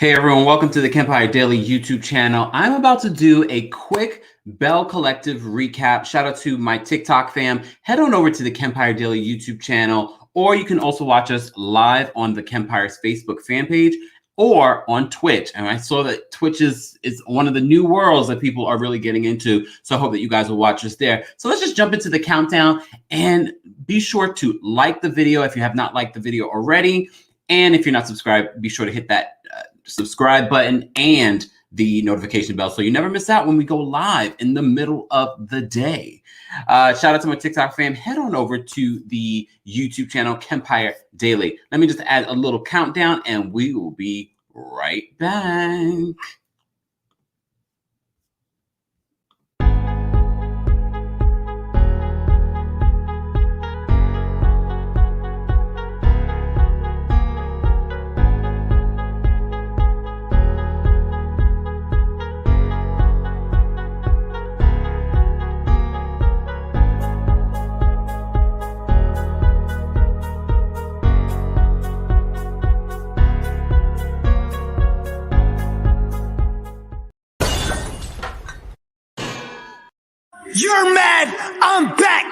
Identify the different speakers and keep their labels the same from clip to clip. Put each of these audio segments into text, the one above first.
Speaker 1: Hey everyone, welcome to the TheKempire Daily YouTube channel. I'm about to do a quick Belle Collective recap. Shout out to my TikTok fam. Head on over to the TheKempire Daily YouTube channel, or you can also watch us live on the TheKempire's Facebook fan page or on Twitch. And I saw that Twitch is one of the new worlds that people are really getting into. So I hope that you guys will watch us there. So let's just jump into the countdown and be sure to like the video if you have not liked the video already. And if you're not subscribed, be sure to hit that subscribe button and the notification bell so you never miss out when we go live in the middle of the day. Shout out to my TikTok fam. Head on over to the YouTube channel TheKempire Daily. Let me just add a little countdown and we will be right back.
Speaker 2: You're mad. I'm back.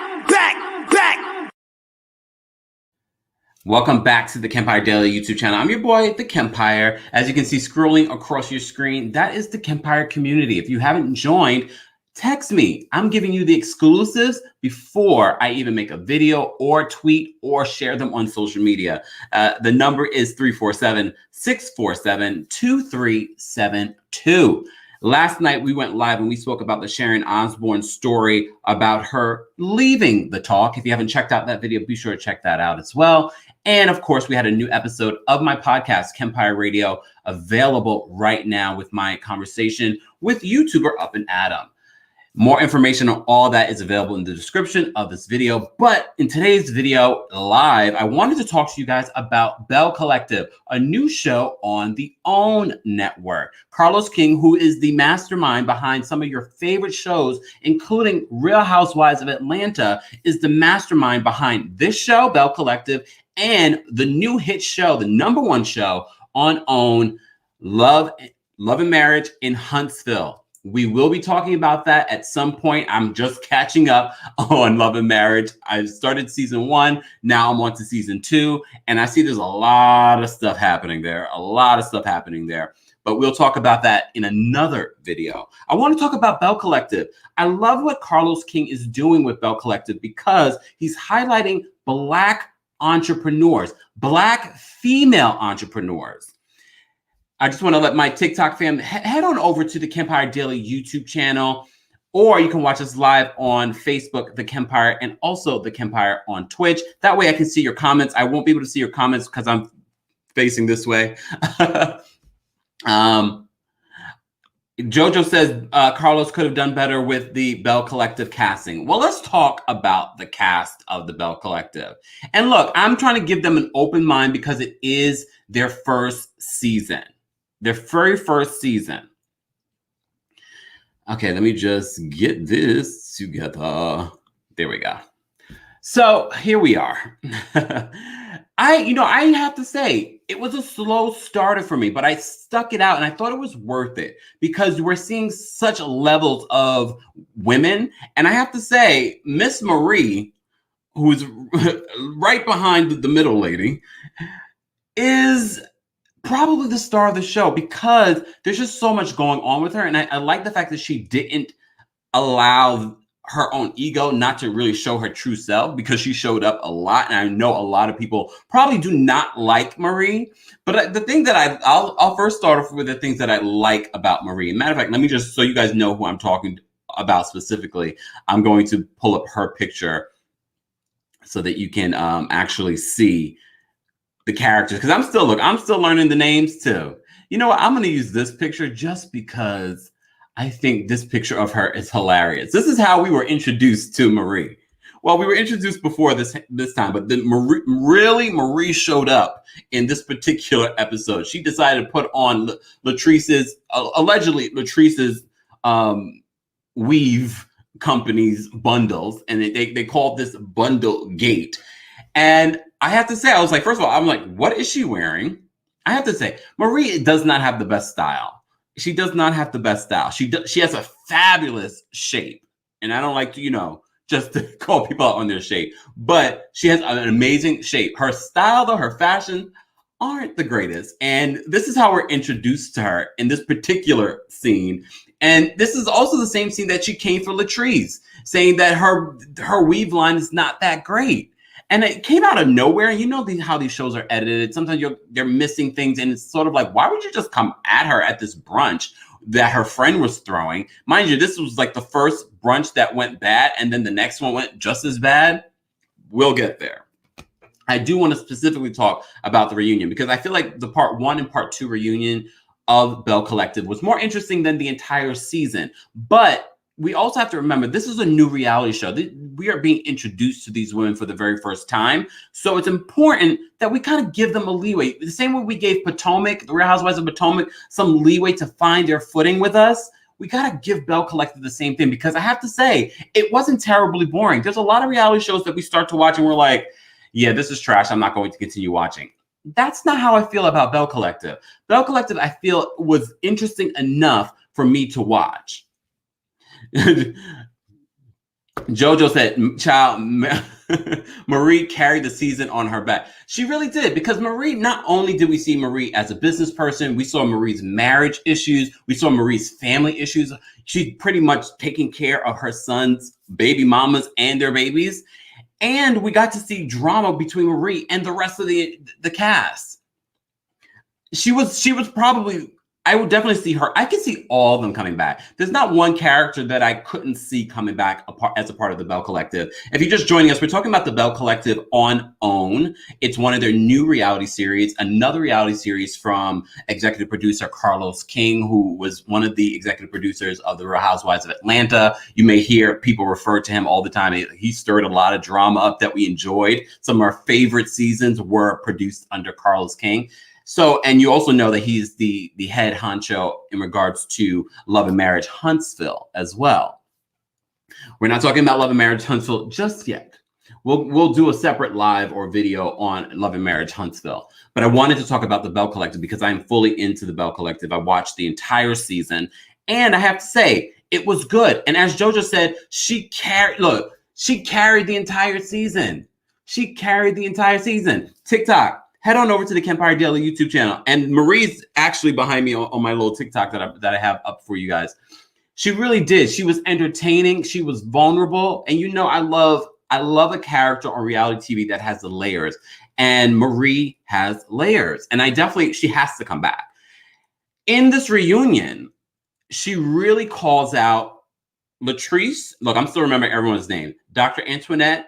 Speaker 1: Welcome back to the TheKempire Daily YouTube channel. I'm your boy, TheKempire. As you can see scrolling across your screen, that is the TheKempire community. If you haven't joined, text me. I'm giving you the exclusives before I even make a video or tweet or share them on social media. The number is 347-647-2372. Last night, we went live and we spoke about the Sharon Osbourne story about her leaving the talk. If you haven't checked out that video, be sure to check that out as well. And of course, we had a new episode of my podcast, TheKempire Radio, available right now with my conversation with YouTuber Up and Adam. More information on all that is available in the description of this video. But in today's video live, I wanted to talk to you guys about Belle Collective, a new show on the OWN network. Carlos King, who is the mastermind behind some of your favorite shows, including Real Housewives of Atlanta, is the mastermind behind this show, Belle Collective, and the new hit show, the #1 show on OWN, Love and Marriage in Huntsville. We will be talking about that at some point. I'm just catching up on Love and Marriage. I started season 1. Now I'm on to season 2. And I see there's a lot of stuff happening there. But we'll talk about that in another video. I want to talk about Belle Collective. I love what Carlos King is doing with Belle Collective because he's highlighting Black entrepreneurs, Black female entrepreneurs. I just want to let my TikTok fam head on over to the TheKempire Daily YouTube channel, or you can watch us live on Facebook, TheKempire, and also TheKempire on Twitch. That way I can see your comments. I won't be able to see your comments because I'm facing this way. Jojo says Carlos could have done better with the Belle Collective casting. Well, let's talk about the cast of the Belle Collective. And look, I'm trying to give them an open mind because it is their first season. Their very first season. Okay, let me just get this together. There we go. So here we are. I have to say, it was a slow starter for me, but I stuck it out and I thought it was worth it because we're seeing such levels of women. And I have to say, Miss Marie, who's right behind the middle lady, is probably the star of the show because there's just so much going on with her. And I like the fact that she didn't allow her own ego not to really show her true self because she showed up a lot. And I know a lot of people probably do not like Marie. But the thing that I'll first start off with the things that I like about Marie. Matter of fact, let me just, so you guys know who I'm talking about specifically, I'm going to pull up her picture so that you can actually see the characters, because I'm still learning the names too. You know what? I'm going to use this picture just because I think this picture of her is hilarious. This is how we were introduced to Marie. Well, we were introduced before this time, but then Marie showed up in this particular episode. She decided to put on allegedly Latrice's weave company's bundles, and they called this bundle gate. And I have to say, I was like, first of all, I'm like, what is she wearing? I have to say, Marie does not have the best style. She does not have the best style. She has a fabulous shape. And I don't like to, just to call people out on their shape, but she has an amazing shape. Her style, though, her fashion aren't the greatest. And this is how we're introduced to her in this particular scene. And this is also the same scene that she came for Latrice, saying that her weave line is not that great. And it came out of nowhere. And you know how these shows are edited. Sometimes they're missing things. And it's sort of like, why would you just come at her at this brunch that her friend was throwing? Mind you, this was like the first brunch that went bad. And then the next one went just as bad. We'll get there. I do want to specifically talk about the reunion because I feel like the part 1 and part 2 reunion of Belle Collective was more interesting than the entire season. But we also have to remember, this is a new reality show. We are being introduced to these women for the very first time. So it's important that we kind of give them a leeway. The same way we gave Potomac, the Real Housewives of Potomac, some leeway to find their footing with us. We got to give Belle Collective the same thing, because I have to say, it wasn't terribly boring. There's a lot of reality shows that we start to watch and we're like, yeah, this is trash. I'm not going to continue watching. That's not how I feel about Belle Collective. Belle Collective, I feel, was interesting enough for me to watch. Jojo said, child, Marie carried the season on her back. She really did, because Marie, not only did we see Marie as a business person, we saw Marie's marriage issues, we saw Marie's family issues. She's pretty much taking care of her son's baby mamas and their babies. And we got to see drama between Marie and the rest of the cast. She was probably, I would definitely see her. I can see all of them coming back. There's not one character that I couldn't see coming back as a part of the Belle Collective. If you're just joining us, we're talking about the Belle Collective on OWN. It's one of their new reality series, another reality series from executive producer Carlos King, who was one of the executive producers of the Real Housewives of Atlanta. You may hear people refer to him all the time. He stirred a lot of drama up that we enjoyed. Some of our favorite seasons were produced under Carlos King. So, and you also know that he's the head honcho in regards to Love and Marriage Huntsville as well. We're not talking about Love and Marriage Huntsville just yet. We'll do a separate live or video on Love and Marriage Huntsville. But I wanted to talk about the Belle Collective because I'm fully into the Belle Collective. I watched the entire season, and I have to say, it was good. And as JoJo said, she carried the entire season. She carried the entire season. TikTok. Head on over to the TheKempire Daily YouTube channel. And Marie's actually behind me on my little TikTok that I have up for you guys. She really did. She was entertaining. She was vulnerable. And I love a character on reality TV that has the layers. And Marie has layers. And she has to come back. In this reunion, she really calls out Latrice. Look, I'm still remembering everyone's name. Dr. Antoinette.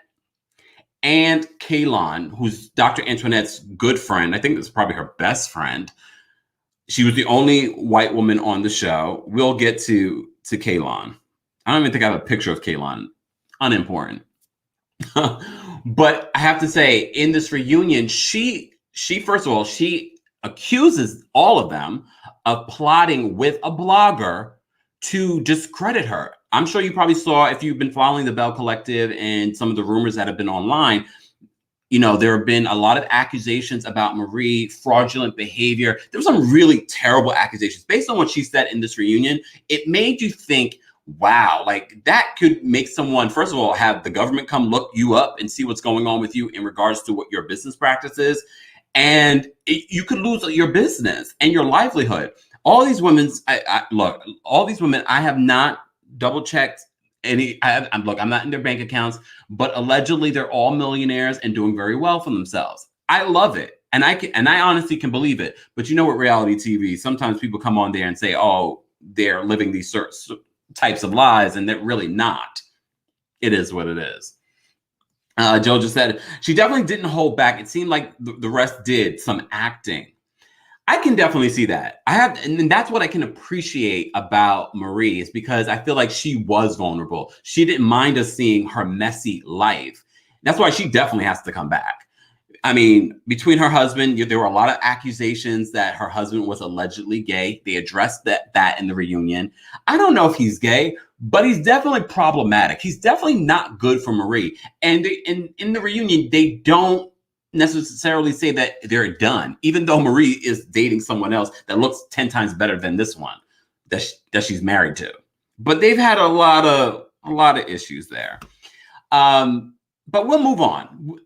Speaker 1: And Kaylon, who's Dr. Antoinette's good friend. I think it's probably her best friend. She was the only white woman on the show. We'll get to Kaylon. I don't even think I have a picture of Kaylon. Unimportant. But I have to say, in this reunion, she first of all, she accuses all of them of plotting with a blogger to discredit her. I'm sure you probably saw, if you've been following the Belle Collective and some of the rumors that have been online, there have been a lot of accusations about Marie, fraudulent behavior. There were some really terrible accusations. Based on what she said in this reunion, it made you think, wow, like that could make someone, first of all, have the government come look you up and see what's going on with you in regards to what your business practice is. And you could lose your business and your livelihood. All these women, all these women, I have not double checked any. I'm not in their bank accounts, but allegedly they're all millionaires and doing very well for themselves. I love it, and I honestly can believe it. But with reality TV, sometimes people come on there and say, "Oh, they're living these certain types of lives," and they're really not. It is what it is. Joe just said she definitely didn't hold back. It seemed like the rest did some acting. I can definitely see that. And that's what I can appreciate about Marie, is because I feel like she was vulnerable. She didn't mind us seeing her messy life. That's why she definitely has to come back. I mean, between her husband, there were a lot of accusations that her husband was allegedly gay. They addressed that in the reunion. I don't know if he's gay, but he's definitely problematic. He's definitely not good for Marie. And in the reunion, they don't necessarily say that they're done, even though Marie is dating someone else that looks 10 times better than this one that she's married to. But they've had a lot of issues there. But we'll move on.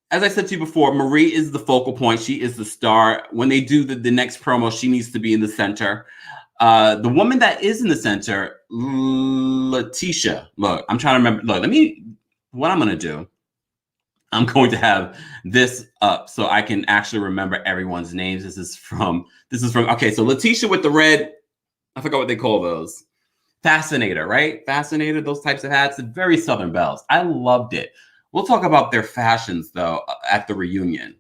Speaker 1: As I said to you before, Marie is the focal point. She is the star. When they do the next promo, she needs to be in the center. The woman that is in the center, Leticia. Look, I'm trying to remember. Look, what I'm going to do, I'm going to have this up so I can actually remember everyone's names. This is from, okay, so Leticia with the red, I forgot what they call those. Fascinator, right? Fascinator, those types of hats, very Southern Belles. I loved it. We'll talk about their fashions, though, at the reunion.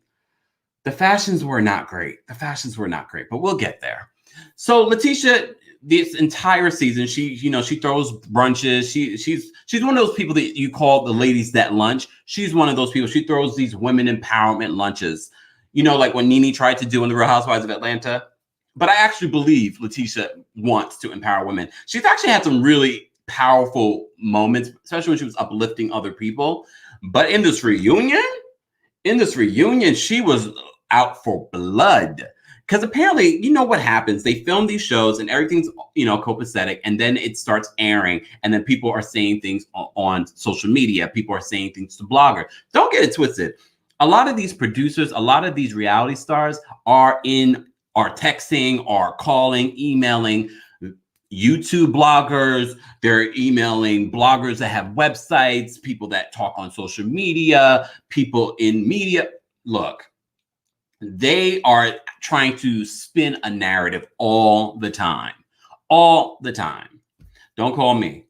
Speaker 1: The fashions were not great. But we'll get there. So Leticia, this entire season, she throws brunches. She's one of those people that you call the ladies that lunch. She's one of those people. She throws these women empowerment lunches. Like what Nene tried to do in the Real Housewives of Atlanta. But I actually believe Leticia wants to empower women. She's actually had some really powerful moments, especially when she was uplifting other people. But in this reunion, she was out for blood. Because apparently, you know what happens? They film these shows and everything's, copacetic, and then it starts airing, and then people are saying things on social media. People are saying things to bloggers. Don't get it twisted. A lot of these producers, a lot of these reality stars are texting, are calling, emailing YouTube bloggers. They're emailing bloggers that have websites, people that talk on social media, people in media. Look, they are trying to spin a narrative all the time. Don't call me.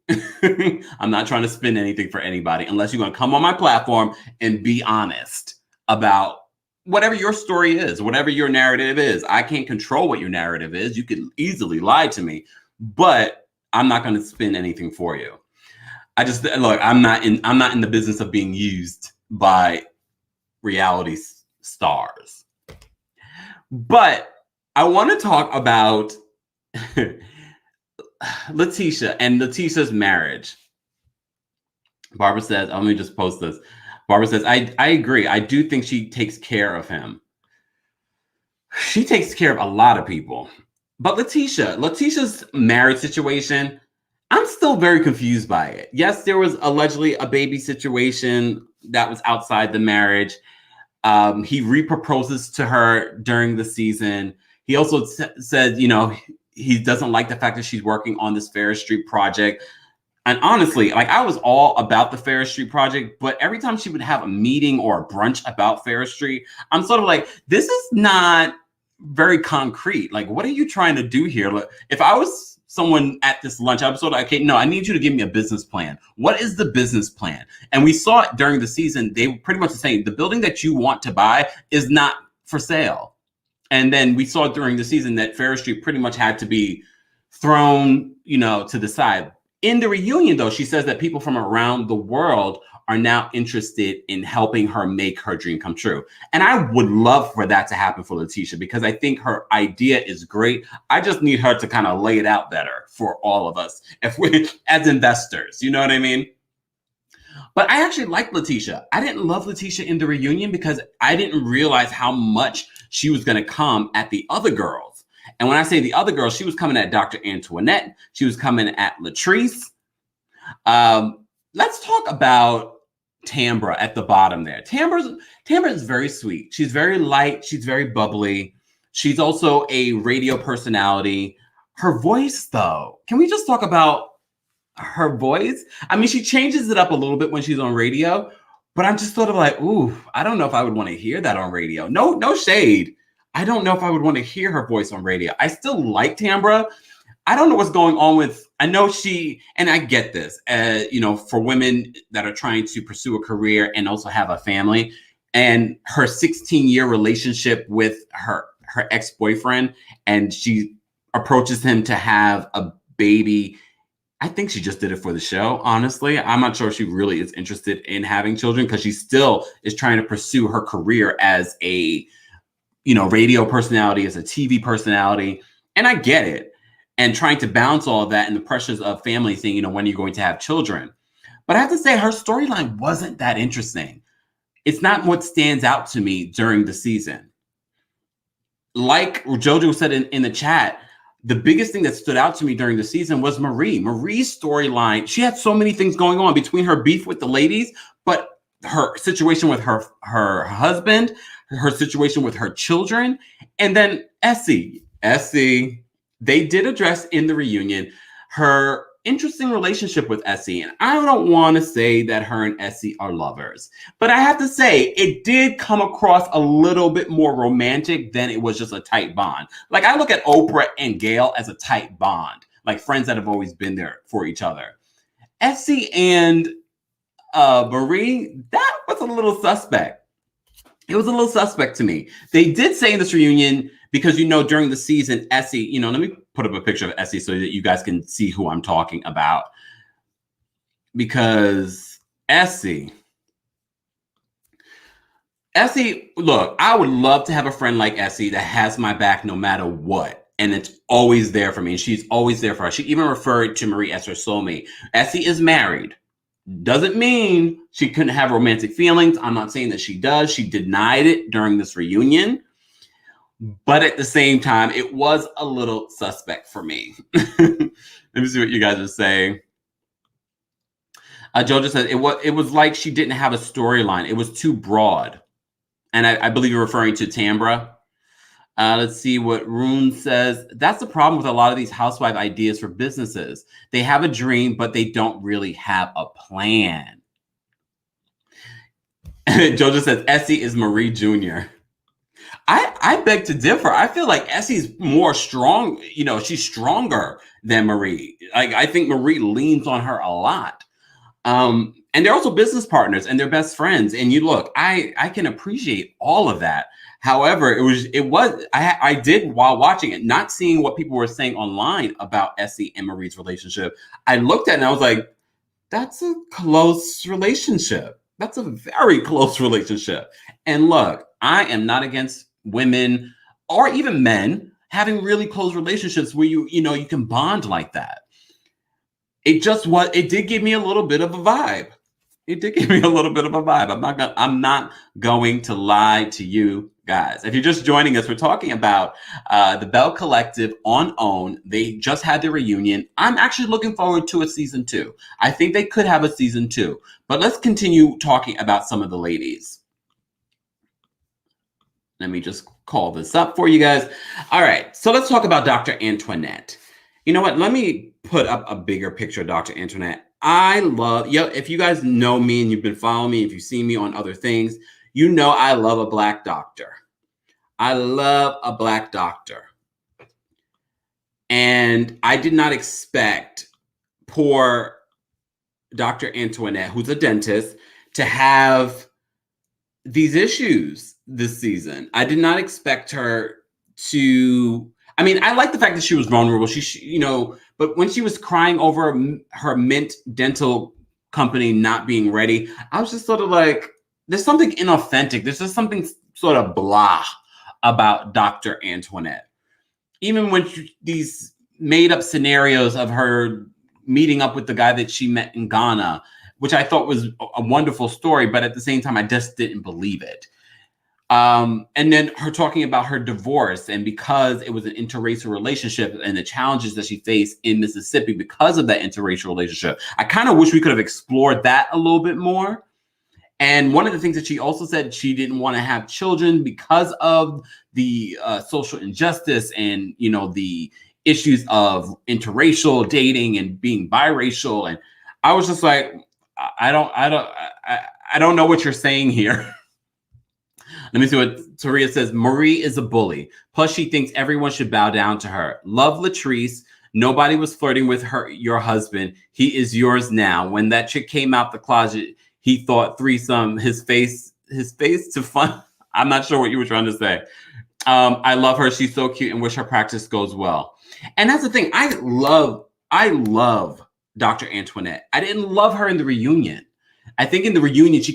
Speaker 1: I'm not trying to spin anything for anybody unless you're going to come on my platform and be honest about whatever your story is, whatever your narrative is. I can't control what your narrative is. You could easily lie to me, but I'm not going to spin anything for you. I'm not in the business of being used by reality stars. But I want to talk about Leticia and Leticia's marriage. Barbara says, let me just post this. Barbara says, I agree. I do think she takes care of him. She takes care of a lot of people. But Leticia's marriage situation, I'm still very confused by it. Yes, there was allegedly a baby situation that was outside the marriage. He reproposes to her during the season. He also said, he doesn't like the fact that she's working on this Ferris Street project. And honestly, I was all about the Ferris Street project, but every time she would have a meeting or a brunch about Ferris Street, I'm sort of like, this is not very concrete. What are you trying to do here? If I was someone at this lunch, I was sort of like, okay, no, I need you to give me a business plan. What is the business plan? And we saw it during the season. They were pretty much saying the building that you want to buy is not for sale. And then we saw during the season that Ferris Street pretty much had to be thrown, to the side. In the reunion, though, she says that people from around the world are now interested in helping her make her dream come true. And I would love for that to happen for Leticia, because I think her idea is great. I just need her to kind of lay it out better for all of us as investors. You know what I mean? But I actually like Leticia. I didn't love Leticia in the reunion because I didn't realize how much she was going to come at the other girls. And when I say the other girls, she was coming at Dr. Antoinette. She was coming at Latrice. Let's talk about Tambra at the bottom there. Tambra is very sweet. She's very light. She's very bubbly. She's also a radio personality. Her voice, though, can we just talk about her voice? I mean, she changes it up a little bit when she's on radio, but I'm just sort of like, ooh, I don't know if I would want to hear that on radio. No shade. I don't know if I would want to hear her voice on radio. I still like Tambra. I don't know what's going on with, I know and I get this, for women that are trying to pursue a career and also have a family, and her 16-year relationship with her ex-boyfriend, and she approaches him to have a baby. I think she just did it for the show, honestly. I'm not sure if she really is interested in having children, because she still is trying to pursue her career as a radio personality, as a TV personality. And I get it. And trying to balance all of that and the pressures of family thing, when you're going to have children. But I have to say, her storyline wasn't that interesting. It's not what stands out to me during the season. Like Jojo said in the chat, the biggest thing that stood out to me during the season was Marie. Marie's storyline, she had so many things going on between her beef with the ladies, but her situation with her husband, her situation with her children, and then Essie. They did address in the reunion her interesting relationship with Essie. And I don't want to say that her and Essie are lovers, but I have to say it did come across a little bit more romantic than it was just a tight bond. Like, I look at Oprah and Gail as a tight bond, like friends that have always been there for each other. Essie and Marie, that was a little suspect. It was a little suspect to me. They did say in this reunion, because, during the season, Essie, let me put up a picture of Essie so that you guys can see who I'm talking about. Because Essie, look, I would love to have a friend like Essie that has my back no matter what. And it's always there for me. And she's always there for us. She even referred to Marie as her soulmate. Essie is married. Doesn't mean she couldn't have romantic feelings. I'm not saying that she does. She denied it during this reunion. But at the same time, it was a little suspect for me. Let me see what you guys are saying. Jojo said it was like she didn't have a storyline. It was too broad. And I believe you're referring to Tambra. Let's see what Rune says. That's the problem with a lot of these housewife ideas for businesses. They have a dream, but they don't really have a plan. Jojo says Essie is Marie Jr. I beg to differ. I feel like Essie's more strong. She's stronger than Marie. I think Marie leans on her a lot. And they're also business partners and they're best friends. And I can appreciate all of that. However, I did, while watching it, not seeing what people were saying online about Essie and Marie's relationship. I looked at it and I was like, that's a close relationship. That's a very close relationship. And look, I am not against women or even men having really close relationships where you can bond like that. It did give me a little bit of a vibe. I'm not going to lie to you guys. If you're just joining us, we're talking about the Belle Collective on OWN. They just had their reunion. I'm actually looking forward to a season 2. I think they could have a season 2. But let's continue talking about some of the ladies. Let me just call this up for you guys. All right, so let's talk about Dr. Antoinette. You know what? Let me put up a bigger picture of Dr. Antoinette. If you guys know me and you've been following me, if you've seen me on other things, I love a Black doctor. I love a Black doctor. And I did not expect poor Dr. Antoinette, who's a dentist, to have these issues this season. I did not expect her to. I mean, I like the fact that she was vulnerable. But when she was crying over her Mint Dental company not being ready, I was just sort of like, there's something inauthentic. There's just something sort of blah about Dr. Antoinette. Even when these made up scenarios of her meeting up with the guy that she met in Ghana, which I thought was a wonderful story, but at the same time, I just didn't believe it. And then her talking about her divorce, and because it was an interracial relationship and the challenges that she faced in Mississippi because of that interracial relationship. I kind of wish we could have explored that a little bit more. And one of the things that she also said, she didn't want to have children because of the social injustice and, the issues of interracial dating and being biracial. And I was just like, I don't know what you're saying here. Let me see what Taria says. Marie is a bully. Plus, she thinks everyone should bow down to her. Love Latrice. Nobody was flirting with your husband. He is yours now. When that chick came out the closet, he thought threesome. His face to fun. I'm not sure what you were trying to say. I love her. She's so cute and wish her practice goes well. And that's the thing. I love Dr. Antoinette. I didn't love her in the reunion. I think in the reunion, her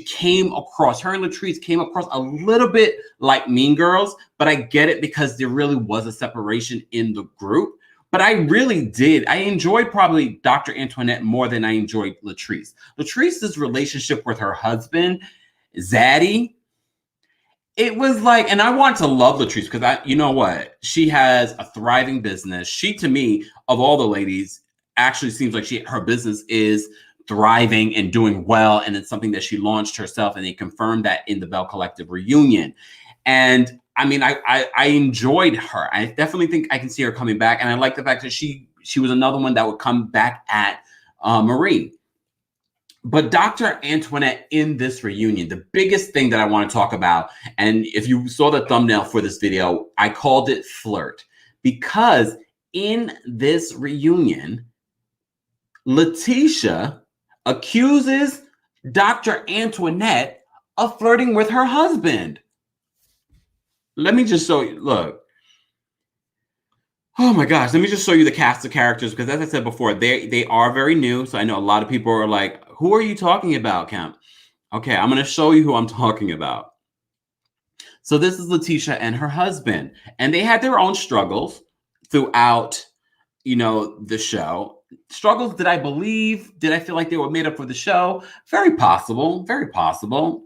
Speaker 1: and Latrice came across a little bit like Mean Girls, but I get it because there really was a separation in the group. But I really did. I enjoyed probably Dr. Antoinette more than I enjoyed Latrice. Latrice's relationship with her husband, Zaddy. It was like, and I want to love Latrice because you know what? She has a thriving business. She, to me, of all the ladies, actually seems like her business is thriving and doing well. And it's something that she launched herself. And they confirmed that in the Belle Collective reunion. And I mean, I enjoyed her. I definitely think I can see her coming back. And I like the fact that she was another one that would come back at Marie. But Dr. Antoinette in this reunion, the biggest thing that I want to talk about, and if you saw the thumbnail for this video, I called it flirt, because in this reunion, Leticia accuses Dr. Antoinette of flirting with her husband. Let me just show you, look. Oh my gosh, let me just show you the cast of characters, because as I said before, they are very new. So I know a lot of people are like, who are you talking about, Kemp? Okay, I'm going to show you who I'm talking about. So this is Leticia and her husband, and they had their own struggles throughout, the show. Struggles that I feel like they were made up for the show? Very possible, very possible.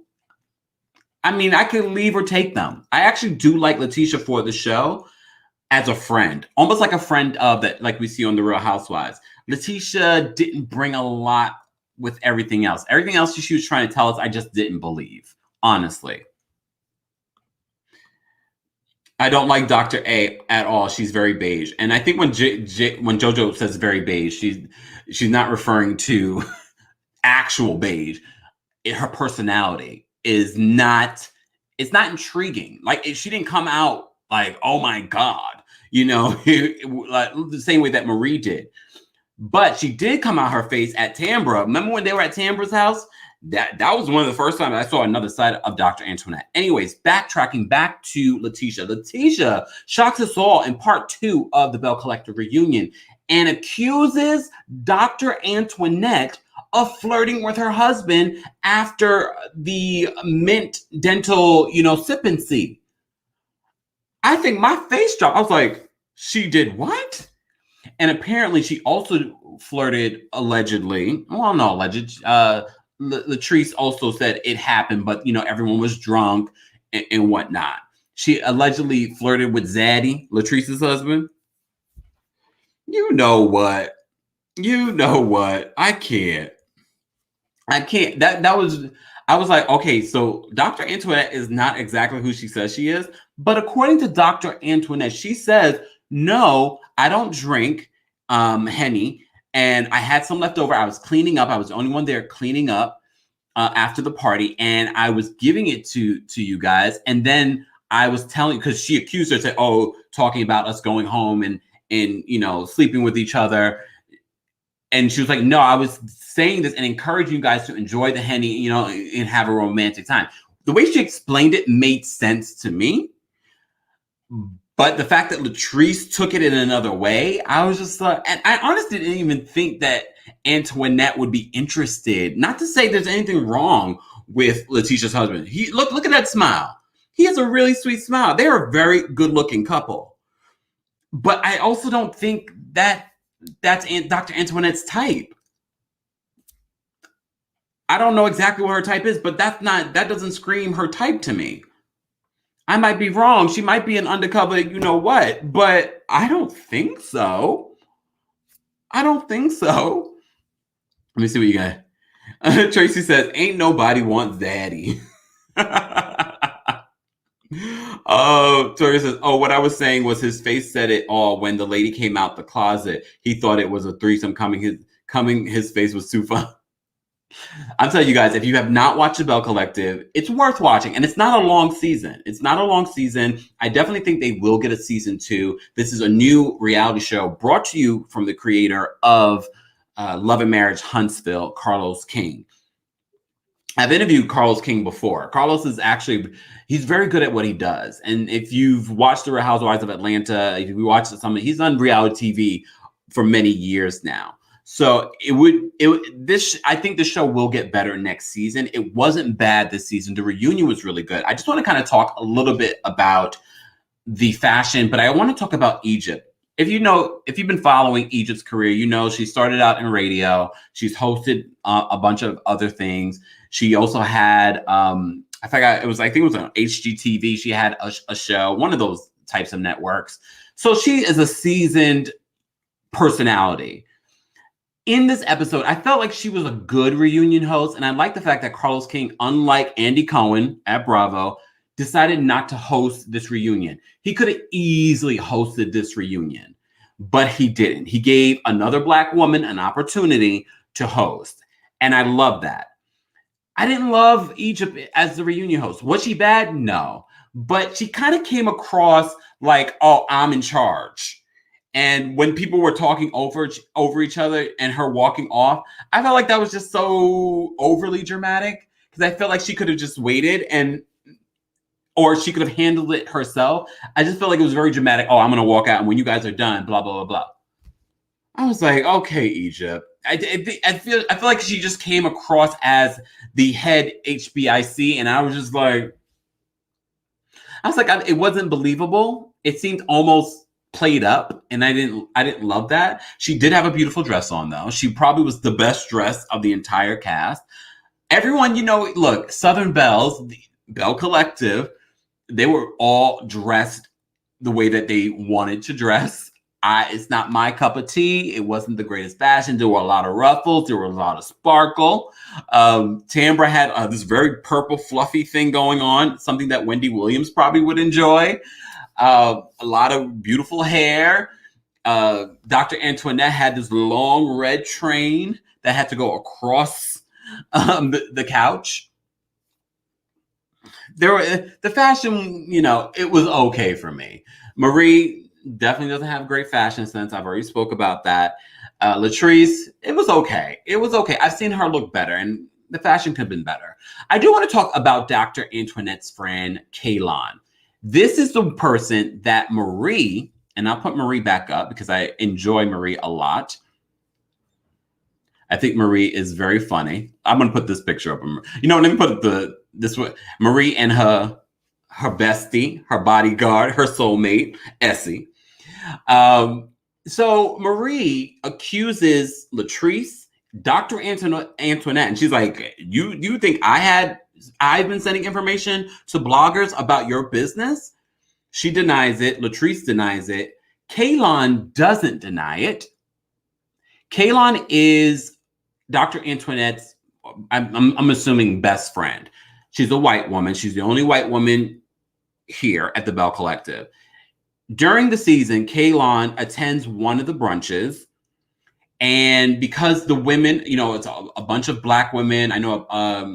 Speaker 1: I mean, I could leave or take them. I actually do like Leticia for the show as a friend, almost like a friend of that, like we see on The Real Housewives. Leticia didn't bring a lot with everything else. Everything else she was trying to tell us, I just didn't believe, honestly. I don't like Dr. A at all. She's very beige. And I think when when JoJo says very beige, she's not referring to actual beige. Her personality is not, it's not intriguing. Like, she didn't come out like, oh my God, like the same way that Marie did. But she did come out her face at Tambra. Remember when they were at Tambra's house? That was one of the first times I saw another side of Dr. Antoinette. Anyways, backtracking back to Leticia. Leticia shocks us all in part 2 of the Belle Collective reunion and accuses Dr. Antoinette of flirting with her husband after the mint dental, sip and see. I think my face dropped. I was like, she did what? And apparently she also flirted, allegedly. Well, no, alleged. Latrice also said it happened, but, everyone was drunk and whatnot. She allegedly flirted with Zaddy, Latrice's husband. You know what? I can't. I was like, okay, so Dr. Antoinette is not exactly who she says she is. But according to Dr. Antoinette, she says, no, I don't drink Henny. And I had some left over. I was cleaning up. I was the only one there cleaning up after the party. And I was giving it to you guys. And then I was telling, because she accused her, said, talking about us going home and sleeping with each other. And she was like, no, I was saying this and encouraging you guys to enjoy the Henny, and have a romantic time. The way she explained it made sense to me. But the fact that Latrice took it in another way, I was just like, and I honestly didn't even think that Antoinette would be interested. Not to say there's anything wrong with Leticia's husband. Look at that smile. He has a really sweet smile. They're a very good-looking couple. But I also don't think that that's Dr. Antoinette's type. I don't know exactly what her type is, but that doesn't scream her type to me. I might be wrong. She might be an undercover, but I don't think so. Let me see what you got. Tracy says, ain't nobody want Zaddy. Tori says, what I was saying was his face said it all. When the lady came out the closet, he thought it was a threesome coming. His face was too fun. I'll tell you guys, if you have not watched the Belle Collective, it's worth watching. And it's not a long season. I definitely think they will get a season 2. This is a new reality show brought to you from the creator of Love and Marriage Huntsville, Carlos King. I've interviewed Carlos King before. Carlos is he's very good at what he does. And if you've watched The Real Housewives of Atlanta, if you watched something, he's done reality TV for many years now. So I think the show will get better next season. It wasn't bad this season. The reunion was really good. I just want to kind of talk a little bit about the fashion, but I want to talk about Egypt. if you've been following Egypt's career, you know she started out in radio. She's hosted a bunch of other things. She also had, I think it was on HGTV. She had a show, one of those types of networks. So she is a seasoned personality. In this episode, I felt like she was a good reunion host, and I like the fact that Carlos King, unlike Andy Cohen at Bravo, decided not to host this reunion. He could have easily hosted this reunion, but he didn't. He gave another Black woman an opportunity to host, and I love that. I didn't love Egypt as the reunion host. Was she bad? No, but she kind of came across like, oh, I'm in charge. And when people were talking over each other and her walking off, I felt like that was just so overly dramatic, because I felt like she could have just waited or she could have handled it herself. I just felt like it was very dramatic. Oh, I'm going to walk out, and when you guys are done, blah, blah, blah, blah. I was like, okay, Egypt. I feel like she just came across as the head HBIC, and I was like, it wasn't believable. It seemed almost played up, and I didn't love that. She did have a beautiful dress on, though. She probably was the best dressed of the entire cast. Everyone, look, Southern Belles, the Belle Collective, they were all dressed the way that they wanted to dress. It's not my cup of tea. It wasn't the greatest fashion. There were a lot of ruffles. There were a lot of sparkle. Tambra had this very purple fluffy thing going on, something that Wendy Williams probably would enjoy. A lot of beautiful hair. Dr. Antoinette had this long red train that had to go across the couch. The fashion, it was okay for me. Marie definitely doesn't have great fashion sense. I've already spoke about that. Latrice, it was okay. It was okay. I've seen her look better, and the fashion could have been better. I do want to talk about Dr. Antoinette's friend, Kaylon. This is the person that Marie, and I'll put Marie back up because I enjoy Marie a lot. I think Marie is very funny. I'm going to put this picture up. Let me put this way. Marie and her bestie, her bodyguard, her soulmate, Essie. So Marie accuses Latrice, Dr. Antoinette, and she's like, you think I've been sending information to bloggers about your business? She denies it. Latrice denies it. Kaylon doesn't deny it. Kaylon is Dr. Antoinette's, I'm assuming, best friend. She's a white woman. She's the only white woman here at the Belle Collective. During the season, Kaylon attends one of the brunches. And because the women, it's a bunch of Black women. I know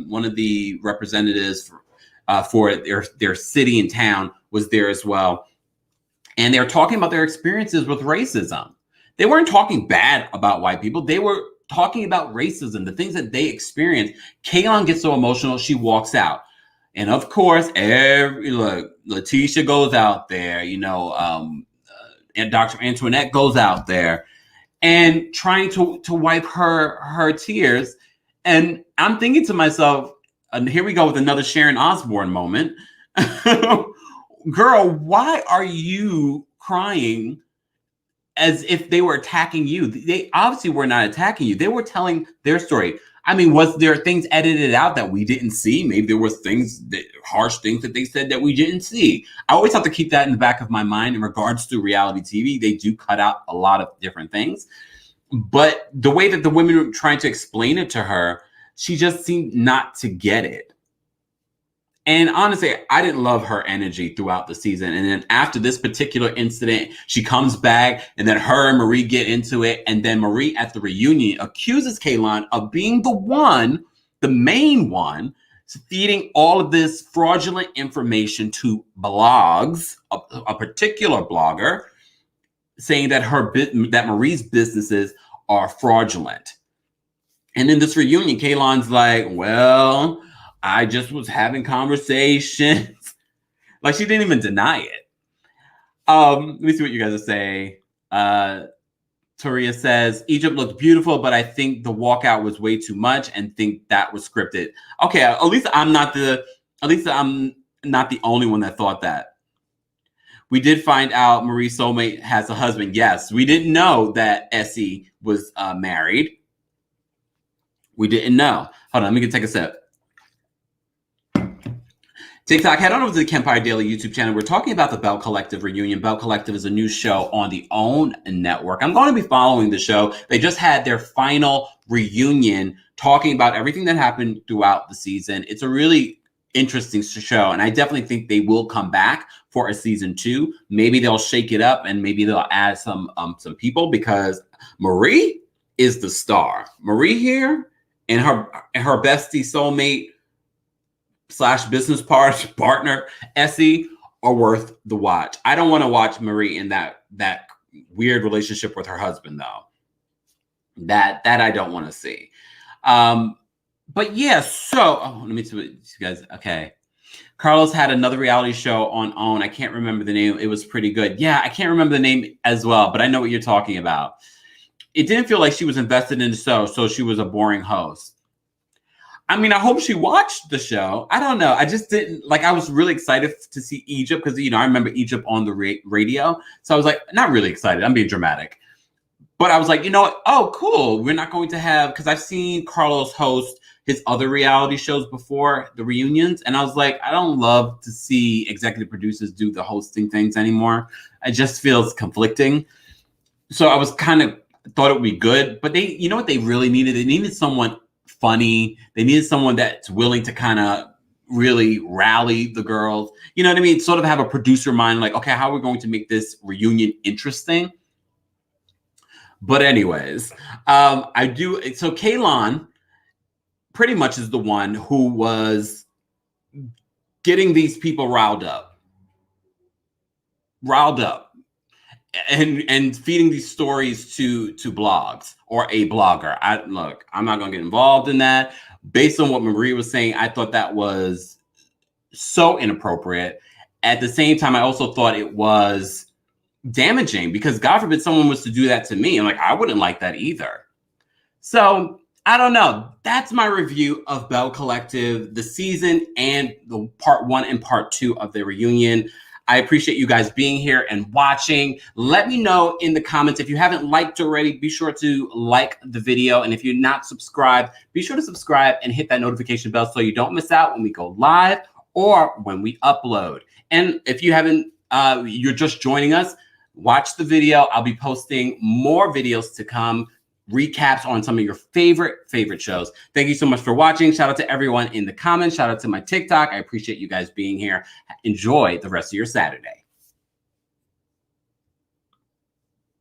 Speaker 1: one of the representatives for their city and town was there as well. And they're talking about their experiences with racism. They weren't talking bad about white people. They were talking about racism, the things that they experienced. Kaylon gets so emotional, she walks out. And of course, Leticia goes out there, and Dr. Antoinette goes out there and trying to wipe her tears. And I'm thinking to myself, and here we go with another Sharon Osbourne moment. Girl, why are you crying as if they were attacking you? They obviously were not attacking you. They were telling their story. I mean, was there things edited out that we didn't see? Maybe there was harsh things that they said that we didn't see. I always have to keep that in the back of my mind in regards to reality TV. They do cut out a lot of different things. But the way that the women were trying to explain it to her, she just seemed not to get it. And honestly, I didn't love her energy throughout the season. And then after this particular incident, she comes back, and then her and Marie get into it. And then Marie at the reunion accuses Kaylon of being the main one, feeding all of this fraudulent information to blogs, a particular blogger, saying that that Marie's businesses are fraudulent. And in this reunion, Kaylon's like, well, I just was having conversations. Like, she didn't even deny it. Let me see what you guys are saying. Toria says, Egypt looked beautiful, but I think the walkout was way too much and think that was scripted. Okay, at least I'm not the only one that thought that. We did find out Marie's soulmate has a husband. Yes, we didn't know that Essie was married. We didn't know. Hold on, let me take a sip. TikTok, head on over to the TheKempire Daily YouTube channel. We're talking about the Belle Collective reunion. Belle Collective is a new show on the OWN network. I'm going to be following the show. They just had their final reunion talking about everything that happened throughout the season. It's a really interesting show, and I definitely think they will come back for a season 2. Maybe they'll shake it up, and maybe they'll add some people, because Marie is the star. Marie here and her bestie soulmate / business partner Essie are worth the watch. I don't want to watch Marie in that weird relationship with her husband, though. That I don't want to see. But yeah, so let me see what you guys. Okay, Carlos had another reality show on OWN. I can't remember the name. It was pretty good. Yeah, I can't remember the name as well, but I know what you're talking about. It didn't feel like she was invested in the show, so she was a boring host. I mean, I hope she watched the show. I don't know. I just didn't like. I was really excited to see Egypt because I remember Egypt on the radio. So I was like, not really excited. I'm being dramatic. But I was like, you know what? Oh, cool. We're not going to have, because I've seen Carlos host his other reality shows before, the reunions. And I was like, I don't love to see executive producers do the hosting things anymore. It just feels conflicting. So I was thought it would be good. But you know what they really needed? They needed someone funny. They needed someone that's willing to kind of really rally the girls. You know what I mean? Sort of have a producer mind, like, okay, how are we going to make this reunion interesting? But anyways, so Kaylon pretty much is the one who was getting these people riled up and feeding these stories to blogs or a blogger. I'm not going to get involved in that. Based on what Marie was saying, I thought that was so inappropriate. At the same time, I also thought it was damaging, because God forbid someone was to do that to me. I'm like, I wouldn't like that either. So I don't know. That's my review of Belle Collective, the season, and the part 1 and part 2 of the reunion. I appreciate you guys being here and watching. Let me know in the comments. If you haven't liked already, be sure to like the video. And if you're not subscribed, be sure to subscribe and hit that notification bell so you don't miss out when we go live or when we upload. And if you haven't, you're just joining us, watch the video. I'll be posting more videos to come, recaps on some of your favorite shows. Thank you so much for watching. Shout out to everyone in the comments. Shout out to my TikTok. I appreciate you guys being here. Enjoy the rest of your Saturday.